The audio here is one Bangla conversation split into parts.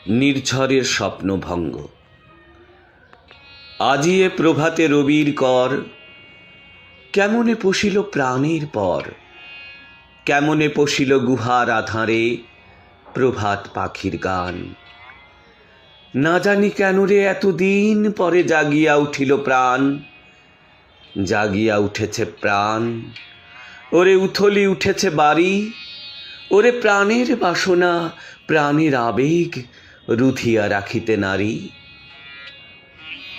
নির্ঝরের স্বপ্নভঙ্গ। আজি এ প্রভাতে রবির কর, কেমনে পশিল প্রাণের পর, কেমনে পশিল গুহার আধারে প্রভাত পাখির গান। না জানি কেন রে এতদিন পরে জাগিয়া উঠিল প্রাণ, জাগিয়া উঠেছে প্রাণ। ওরে উথলি উঠেছে বাড়ি, ওরে প্রাণের বাসনা প্রাণের আবেগ রুধিয়া রাখিতে নারী।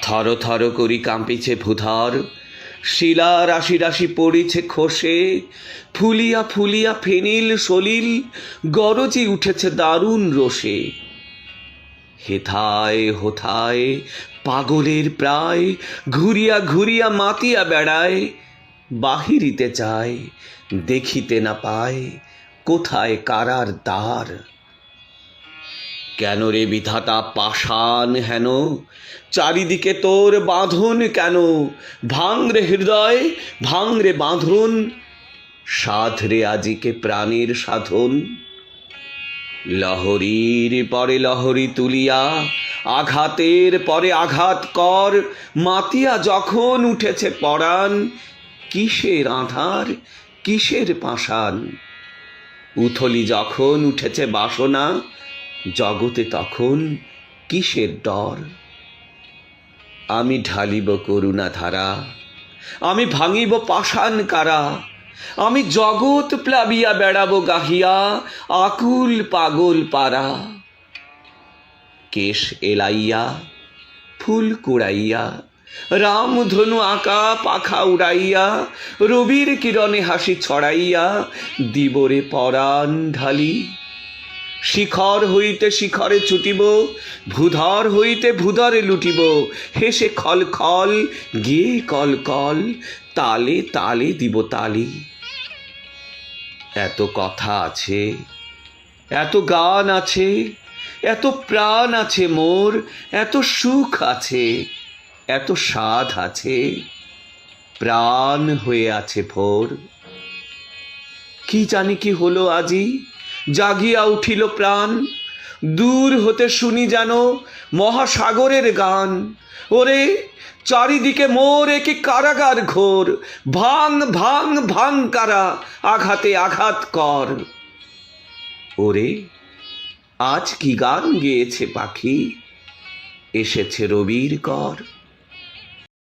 থর থর করি কাঁপিছে ভূধর, শিলা রাশি রাশি পড়িছে খসে, ফুলিয়া ফুলিয়া ফেনিল সলিল গরজি উঠেছে দারুণ রোষে। হেথায় হোথায় পাগলের প্রায় ঘুরিয়া ঘুরিয়া মাতিয়া বেড়ায়, বাহিরিতে চায় দেখিতে না পায় কোথায় কারার দ্বার। কেন রে বিধাতা পাষাণ হেন, চারিদিকে তোর বাঁধন কেন? ভাঙরে হৃদয় ভাঙরে বাঁধন, সাধরে আজিকে প্রাণের সাধন। লহরীর পরে লহরী তুলিয়া আঘাতের পরে আঘাত কর, মাতিয়া যখন উঠেছে পরাণ কিসের আধার কিসের পাষাণ। উথলি যখন উঠেছে বাসনা, জগতে তখন কিসের ডর। আমি ঢালিব করুণা ধারা, আমি ভাঙিব পাষাণ কারা, আমি জগৎ প্লাবিয়া বেড়াবো গাহিয়া আকুল পাগল পারা। কেশ এলাইয়া ফুল কুড়াইয়া রামধনু আঁকা পাখা উড়াইয়া, রবির কিরণে হাসি ছড়াইয়া দিবরে পরাণ ঢালি। শিখর হইতে শিখরে ছুটিব, ভূধর হইতে ভূধরে লুটিব, হেসে খল খল গিয়ে কল কল, তালে তালে দিব তালি। এত কথা আছে, এত গান আছে, এত প্রাণ আছে মোর, এত সুখ আছে, এত সাধ আছে, প্রাণ হয়ে আছে ভোর। কি জানি কি হলো আজি, জাগিয়া উঠিল প্রাণ, দূর হতে শুনি যেন মহাসাগরের গান। ওরে চারিদিকে মোর একে কারাগার ঘোর, ভাঙ ভাঙ ভাঙ কারা আঘাতে আঘাত কর। ওরে আজ কি গান গেয়েছে পাখি, এসেছে রবির কর।